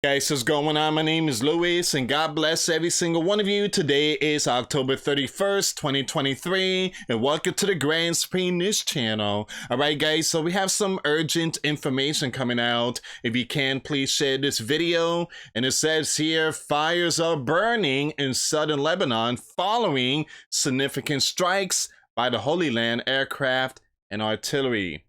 Guys, what's going on? My name is Luis, and God bless every single one of you. Today is October 31st, 2023, and welcome to the Grand Supreme News Channel. Alright guys, so we have some urgent information coming out. If you can, please share this video. And it says here, fires are burning in southern Lebanon following significant strikes by the Holy Land aircraft and artillery.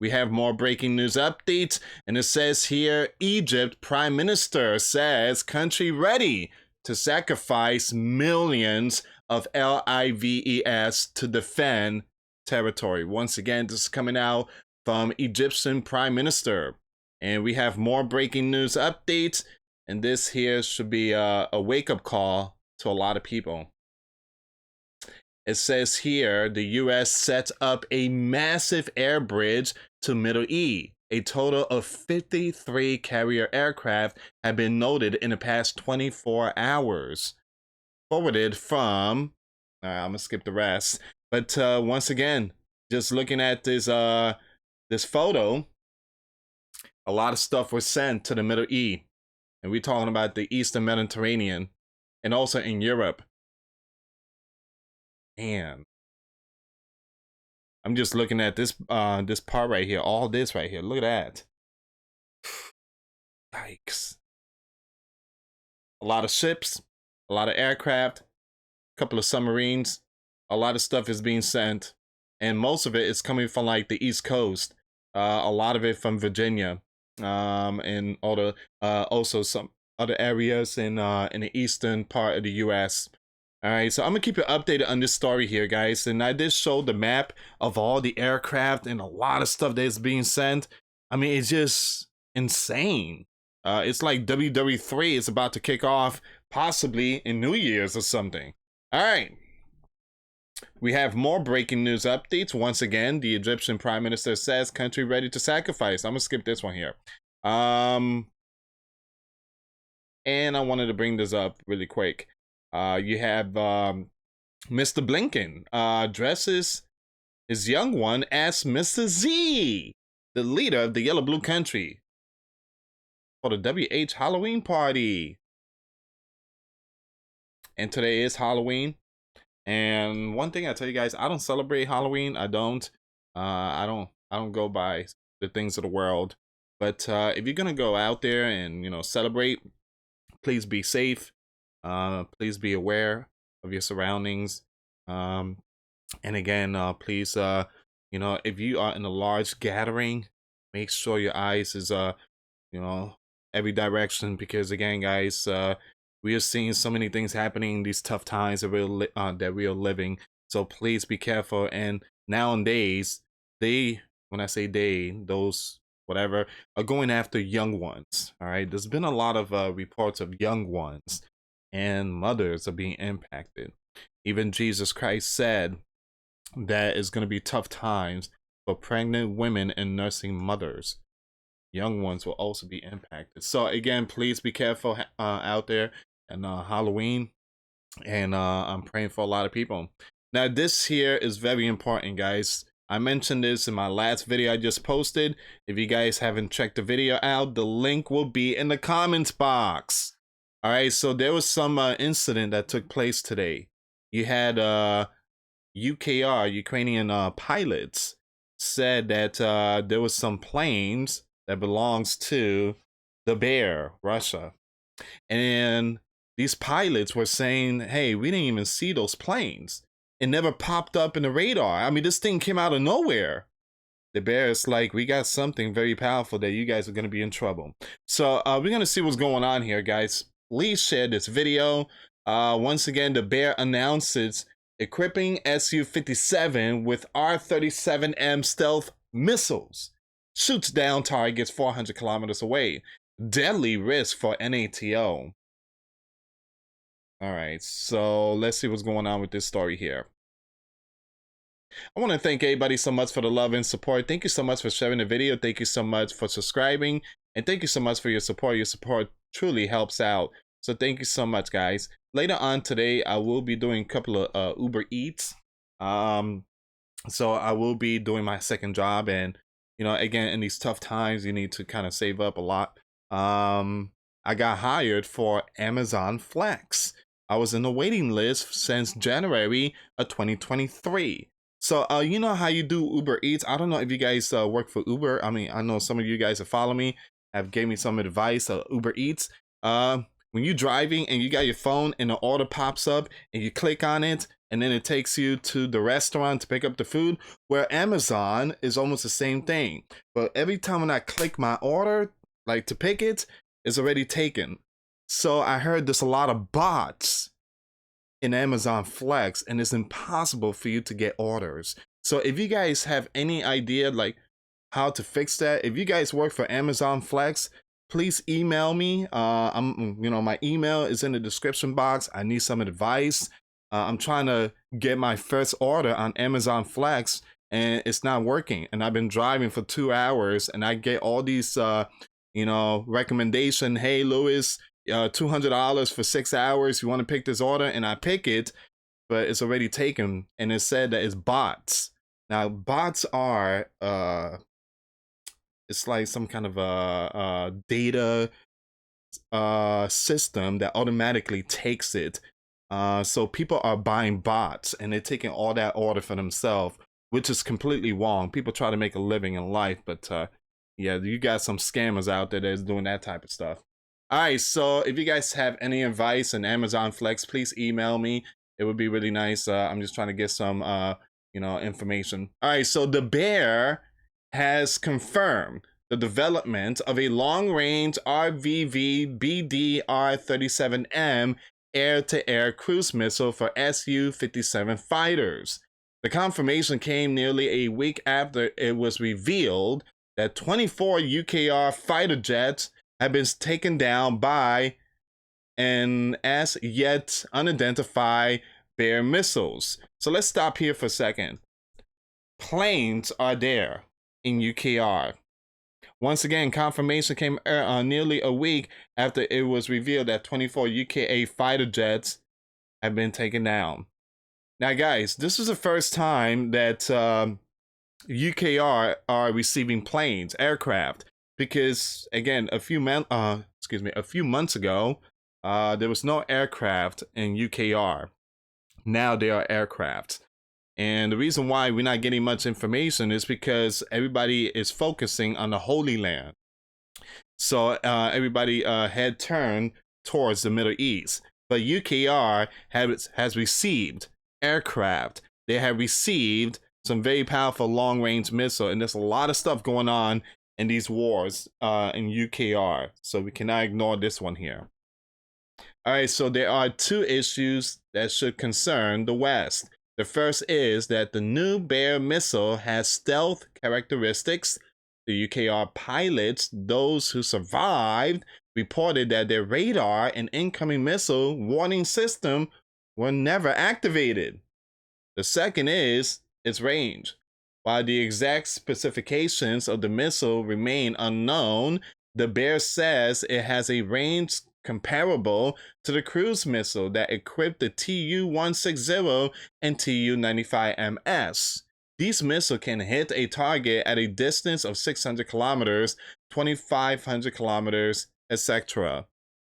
We have more breaking news updates, and it says here, Egypt Prime Minister says country ready to sacrifice millions of lives to defend territory. Once again, this is coming out from Egyptian Prime Minister. And we have more breaking news updates, and this here should be a wake-up call to a lot of people. It says here, the U.S. sets up a massive air bridge to Middle East. A total of 53 carrier aircraft have been noted in the past 24 hours. Forwarded from, I'm gonna skip the rest. But once again, just looking at this photo, a lot of stuff was sent to the Middle East. And we're talking about the Eastern Mediterranean and also in Europe. And I'm just looking at this this part right here, all this right here. Look at that. Yikes. A lot of ships, a lot of aircraft, a couple of submarines, a lot of stuff is being sent, and most of it is coming from like the East Coast. A lot of it from Virginia, and all the also some other areas in the eastern part of the US. Alright, so I'm gonna keep you updated on this story here, guys. And I did show the map of all the aircraft and a lot of stuff that's being sent. I mean, it's just insane. It's like WW3 is about to kick off, possibly in New Year's or something. Alright. We have more breaking news updates. Once again, the Egyptian Prime Minister says country ready to sacrifice. I'm gonna skip this one here. And I wanted to bring this up really quick. You have Mr. Blinken addresses his young one as Mr. Z, the leader of the yellow blue country, for the WH Halloween party. And today is Halloween. And one thing I tell you guys, I don't celebrate Halloween. I don't go by the things of the world. But if you're gonna go out there and celebrate, please be safe. Please be aware of your surroundings. And again, please, if you are in a large gathering, make sure your eyes is, every direction, because again, guys, we are seeing so many things happening in these tough times that we are living. So please be careful. And nowadays, when I say those whatever, are going after young ones. All right, there's been a lot of reports of young ones. And mothers are being impacted. Even Jesus Christ said that it's going to be tough times for pregnant women and nursing mothers. Young ones will also be impacted. So again, please be careful out there and Halloween. And I'm praying for a lot of people. Now, this here is very important, guys. I mentioned this in my last video I just posted. If you guys haven't checked the video out, the link will be in the comments box. All right, so there was some incident that took place today. You had UKR, Ukrainian pilots, said that there was some planes that belongs to the Bear, Russia. And these pilots were saying, hey, we didn't even see those planes. It never popped up in the radar. I mean, this thing came out of nowhere. The Bear is like, we got something very powerful that you guys are going to be in trouble. So we're going to see what's going on here, guys. Please share this video. Once again, the Bear announces equipping Su-57 with R-37M stealth missiles. Shoots down targets 400 kilometers away. Deadly risk for NATO. Alright, so let's see what's going on with this story here. I want to thank everybody so much for the love and support. Thank you so much for sharing the video. Thank you so much for subscribing. And thank you so much for your support. Your support truly helps out. So thank you so much, guys. Later on today, I will be doing a couple of Uber Eats. So I will be doing my second job. And, again, in these tough times, you need to kind of save up a lot. I got hired for Amazon Flex. I was in the waiting list since January of 2023. So, you know how you do Uber Eats? I don't know if you guys work for Uber. I mean, I know some of you guys that follow me have gave me some advice. Uber Eats. When you're driving and you got your phone and the order pops up and you click on it and then it takes you to the restaurant to pick up the food, where Amazon is almost the same thing. But every time when I click my order, like to pick it, it's already taken. So I heard there's a lot of bots in Amazon Flex and it's impossible for you to get orders. So if you guys have any idea like how to fix that, if you guys work for Amazon Flex, please email me. My email is in the description box. I need some advice. I'm trying to get my first order on Amazon Flex and it's not working. And I've been driving for 2 hours and I get all these, recommendation. Hey, Louis, $200 for 6 hours. You want to pick this order? And I pick it, but it's already taken. And it said that it's bots. Now, bots are, it's like some kind of a data system that automatically takes it. So people are buying bots and they're taking all that order for themselves, which is completely wrong. People try to make a living in life, but yeah, you got some scammers out there that's doing that type of stuff. All right, so if you guys have any advice on Amazon Flex, please email me. It would be really nice. I'm just trying to get some, information. All right, so the Bear has confirmed the development of a long-range RVV BDR-37M air-to-air cruise missile for Su-57 fighters. The confirmation came nearly a week after it was revealed that 24 UKR fighter jets have been taken down by an as yet unidentified Bear missiles. So let's stop here for a second. Planes are there in UKR. Once again, confirmation came nearly a week after it was revealed that 24 UKA fighter jets have been taken down. Now, guys, this is the first time that UKR are receiving planes, aircraft, because again, a few months ago, there was no aircraft in UKR. Now there are aircraft. And the reason why we're not getting much information is because everybody is focusing on the Holy Land. So everybody had turned towards the Middle East. But UKR has received aircraft. They have received some very powerful long-range missile. And there's a lot of stuff going on in these wars in UKR. So we cannot ignore this one here. All right, so there are two issues that should concern the West. The first is that the new Bear missile has stealth characteristics. The UKR pilots, those who survived, reported that their radar and incoming missile warning system were never activated. The second is its range. While the exact specifications of the missile remain unknown, the Bear says it has a range comparable to the cruise missile that equipped the Tu-160 and Tu-95MS. These missiles can hit a target at a distance of 600 kilometers, 2,500 kilometers, etc.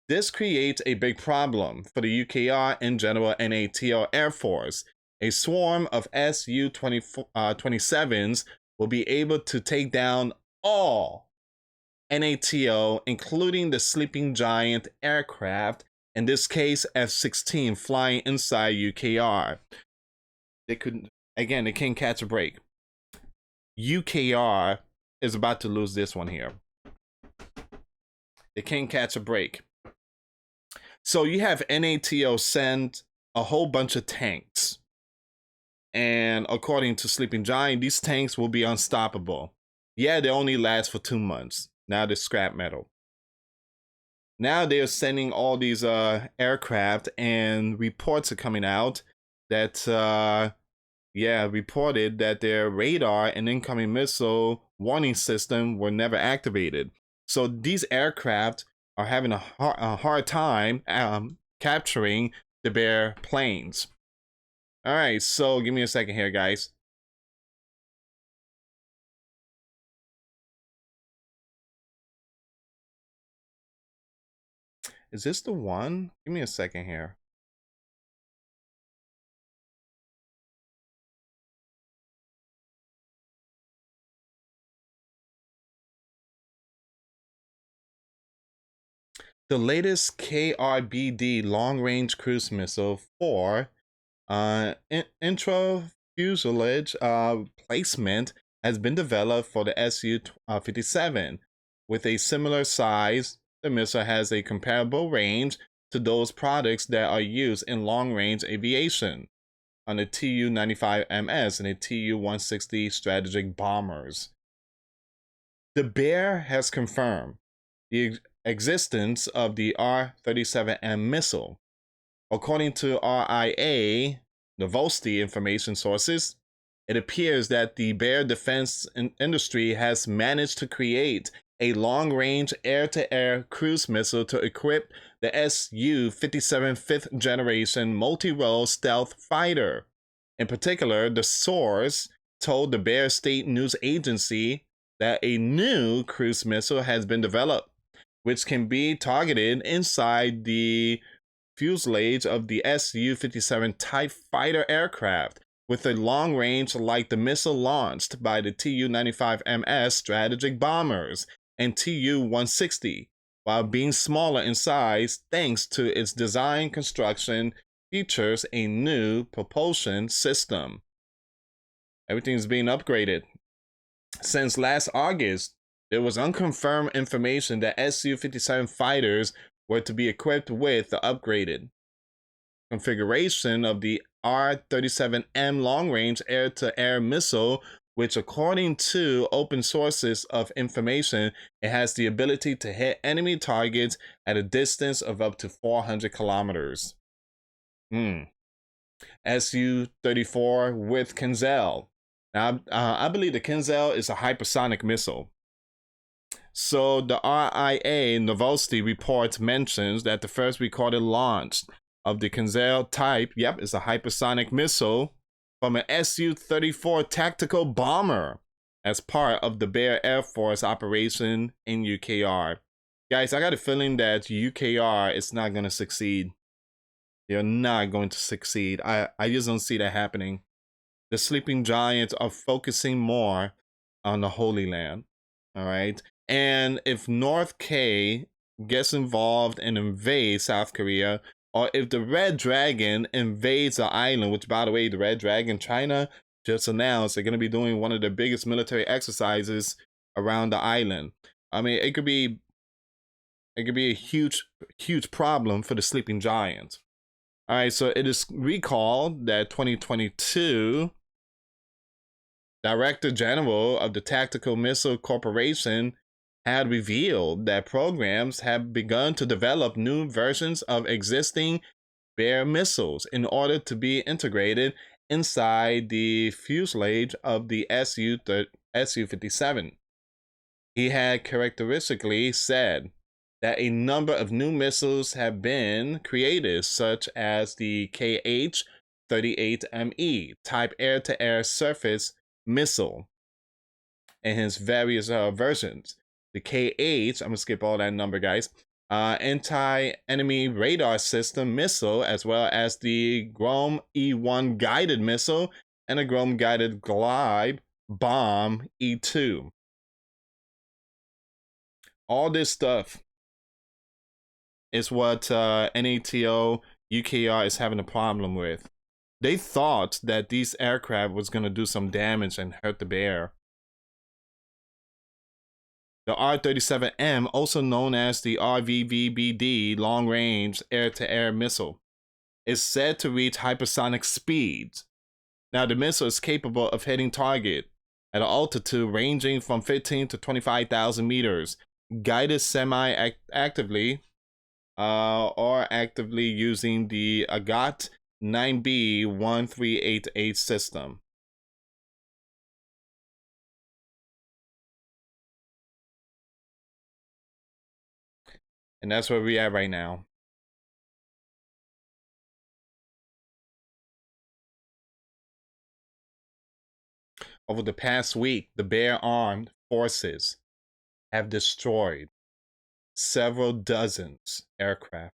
This creates a big problem for the UKR and general NATO Air Force. A swarm of Su-27s will be able to take down all NATO, including the Sleeping Giant aircraft, in this case F-16 flying inside UKR. They can't catch a break. UKR is about to lose this one here. They can't catch a break. So you have NATO send a whole bunch of tanks. And according to Sleeping Giant, these tanks will be unstoppable. Yeah, they only last for 2 months. Now they're scrap metal. Now they're sending all these aircraft, and reports are coming out that reported that their radar and incoming missile warning system were never activated. So these aircraft are having a hard time capturing the Bear planes. All right, so give me a second here, guys. Is this the one? Give me a second here. The latest KRBD long-range cruise missile for intra-fuselage placement has been developed for the Su-57. With a similar size, the missile has a comparable range to those products that are used in long-range aviation on the Tu-95MS and the Tu-160 strategic bombers. The Bear has confirmed the existence of the R-37M missile. According to RIA Novosti information sources, it appears that the Bear defense industry has managed to create a long-range air-to-air cruise missile to equip the Su-57 fifth-generation multi-role stealth fighter. In particular, the source told the Bear State News Agency that a new cruise missile has been developed, which can be targeted inside the fuselage of the Su-57 type fighter aircraft with a long range like the missile launched by the Tu-95MS strategic bombers and Tu-160, while being smaller in size thanks to its design construction features a new propulsion system. Everything's being upgraded. Since last August, there was unconfirmed information that Su-57 fighters were to be equipped with the upgraded configuration of the R-37M long-range air-to-air missile, which according to open sources of information, it has the ability to hit enemy targets at a distance of up to 400 kilometers. Su-34 with Kinzel. Now, I believe the Kinzel is a hypersonic missile. So the RIA Novosti report mentions that the first recorded launch of the Kinzel type, is a hypersonic missile from an Su-34 tactical bomber as part of the Bear Air Force operation in UKR. Guys, I got a feeling that UKR is not going to succeed. They're not going to succeed. I just don't see that happening. The sleeping giants are focusing more on the Holy Land. All right. And if North K gets involved and invades South Korea, or if the Red Dragon invades the island, which, by the way, the Red Dragon, China just announced they're going to be doing one of the biggest military exercises around the island. I mean, it could be a huge problem for the sleeping giant. All right, so it is recalled that 2022 Director General of the Tactical Missile Corporation had revealed that programs have begun to develop new versions of existing Bear missiles in order to be integrated inside the fuselage of the Su-57. He had characteristically said that a number of new missiles have been created, such as the KH-38ME type air-to-air surface missile and his various versions. The KH, I'm gonna skip all that number, guys. Anti-enemy radar system missile, as well as the Grom E1 guided missile and a Grom guided glide bomb E2. All this stuff is what NATO UKR is having a problem with. They thought that these aircraft was going to do some damage and hurt the Bear. The R-37M, also known as the RVVBD long-range air-to-air missile, is said to reach hypersonic speeds. Now, the missile is capable of hitting target at an altitude ranging from 15 to 25,000 meters, guided semi-actively or actively using the AGOT 9B1388 system. And that's where we're at right now. Over the past week, the Bear Armed Forces have destroyed several dozens aircraft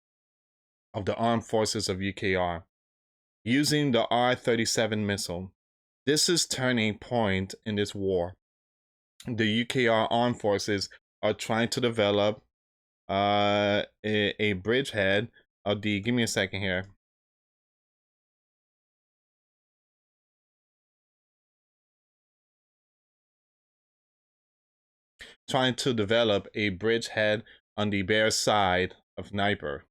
of the armed forces of UKR using the R-37 missile. This is turning point in this war. The UKR armed forces are trying to develop a bridgehead of the, give me a second here. Trying to develop a bridgehead on the bear side of Dnieper.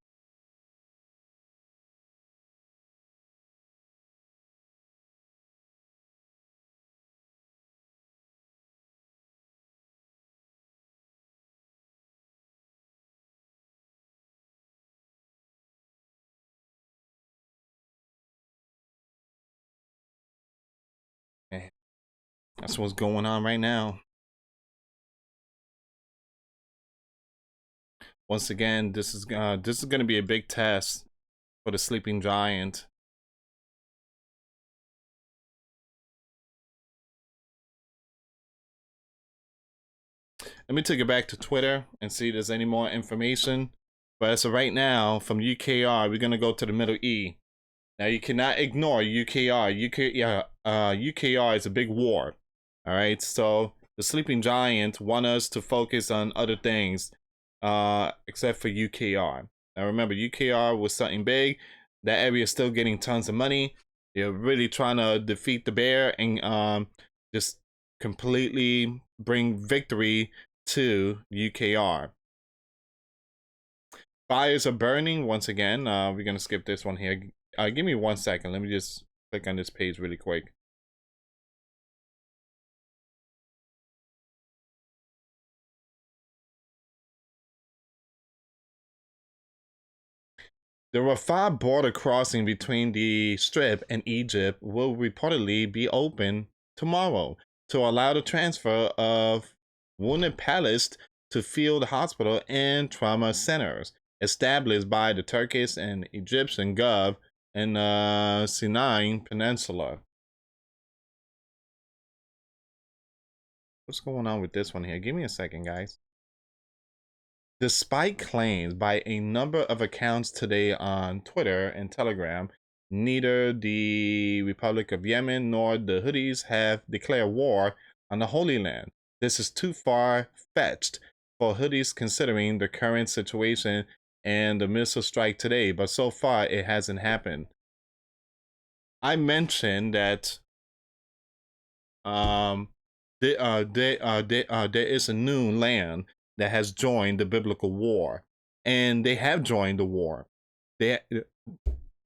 That's what's going on right now. Once again, this is going to be a big test for the sleeping giant. Let me take it back to Twitter and see if there's any more information. But as of right now, from UKR, we're going to go to the middle E. Now, you cannot ignore UKR. UKR is a big war. All right, so the sleeping giant want us to focus on other things, except for UKR. Now, remember, UKR was something big. That area is still getting tons of money. They're really trying to defeat the bear and just completely bring victory to UKR. Fires are burning once again. We're gonna skip this one here. Give me 1 second. Let me just click on this page really quick. The Rafah border crossing between the Strip and Egypt will reportedly be open tomorrow to allow the transfer of wounded Palestinians to field hospital and trauma centers established by the Turkish and Egyptian Gov in the Sinai Peninsula. What's going on with this one here? Give me a second, guys. Despite claims by a number of accounts today on Twitter and Telegram, neither the Republic of Yemen nor the Houthis have declared war on the Holy Land. This is too far-fetched for Houthis considering the current situation and the missile strike today, but so far it hasn't happened. I mentioned that there is a new land that has joined the biblical war, and they have joined the war.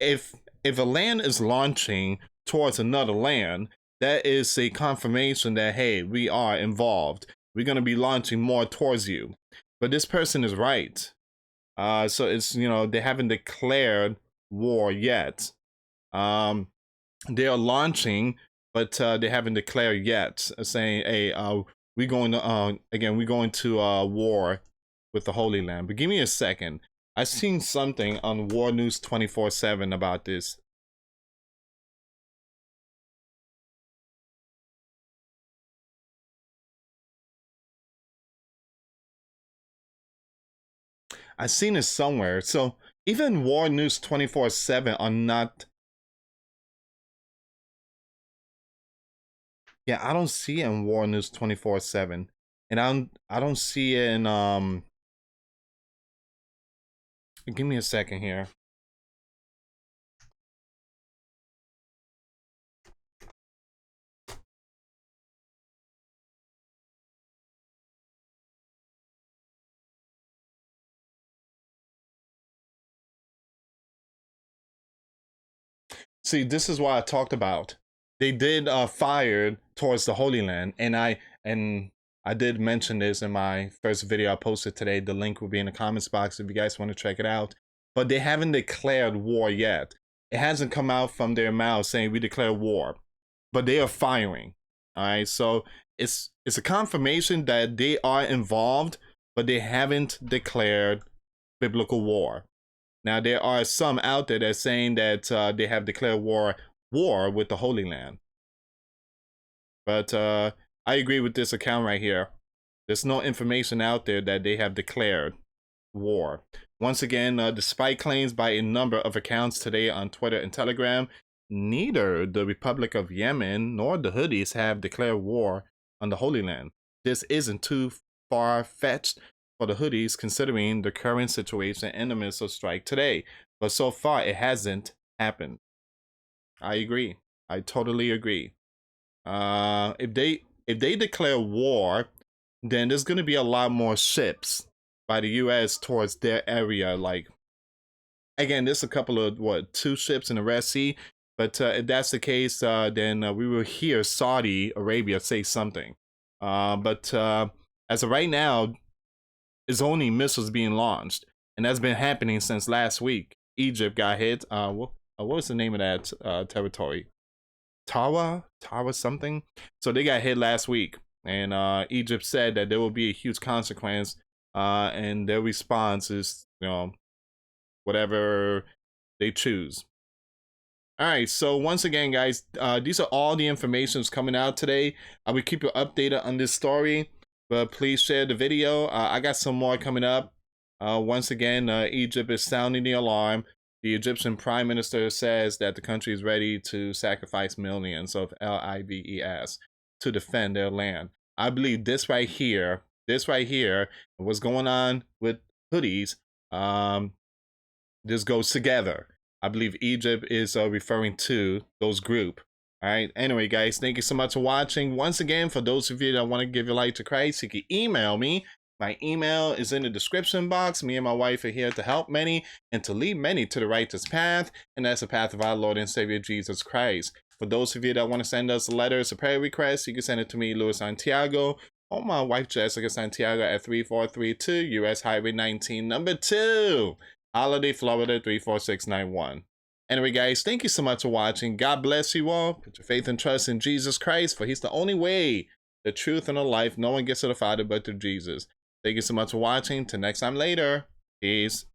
If a land is launching towards another land, that is a confirmation that, hey, we are involved. We're going to be launching more towards you. But this person is right. So it's, they haven't declared war yet. They are launching, but they haven't declared yet, saying, hey, we're going to war with the Holy Land. But give me a second. I seen something on War News 24/7 about this. I seen it somewhere. So even War News 24/7 are not. Yeah, I don't see it in War News 24/7, and I don't see it in Give me a second here. See, this is what I talked about. They did fire towards the Holy Land, and I did mention this in my first video I posted today. The link will be in the comments box if you guys want to check it out. But they haven't declared war yet. It hasn't come out from their mouth saying we declare war, but they are firing. All right, so it's a confirmation that they are involved, but they haven't declared biblical war. Now, there are some out there that saying that they have declared war with the Holy Land. But I agree with this account right here. There's no information out there that they have declared. war. Once again, despite claims by a number of accounts today on Twitter and Telegram, neither the Republic of Yemen nor the Houthis have declared war on the Holy Land. This isn't too far-fetched for the Houthis considering the current situation and the missile strike today. But so far, it hasn't happened. I agree. I totally agree. If they declare war, then there's going to be a lot more ships by the U.S. towards their area. Like, again, there's a couple of 2 ships in the Red Sea. But if that's the case, then we will hear Saudi Arabia say something. But as of right now, it's only missiles being launched, and that's been happening since last week. Egypt got hit. What was the name of that territory? Tawa something. So they got hit last week, and Egypt said that there will be a huge consequence, and their response is, whatever they choose. All right, so once again, guys, these are all the informations coming out today. I will keep you updated on this story, but please share the video. I got some more coming up. Once again, Egypt is sounding the alarm. The Egyptian Prime Minister says that the country is ready to sacrifice millions of lives to defend their land. I believe this right here, what's going on with Houthis, this goes together. I believe Egypt is referring to those group. All right. Anyway, guys, thank you so much for watching. Once again, for those of you that want to give your life to Christ, you can email me. My email is in the description box. Me and my wife are here to help many and to lead many to the righteous path. And that's the path of our Lord and Savior, Jesus Christ. For those of you that want to send us letters or prayer requests, you can send it to me, Louis Santiago, or my wife, Jessica Santiago, at 3432 US Highway 19, number 2. Holiday, Florida 34691. Anyway, guys, thank you so much for watching. God bless you all. Put your faith and trust in Jesus Christ, for he's the only way, the truth, and the life. No one gets to the Father but through Jesus. Thank you so much for watching. Till next time later. Peace.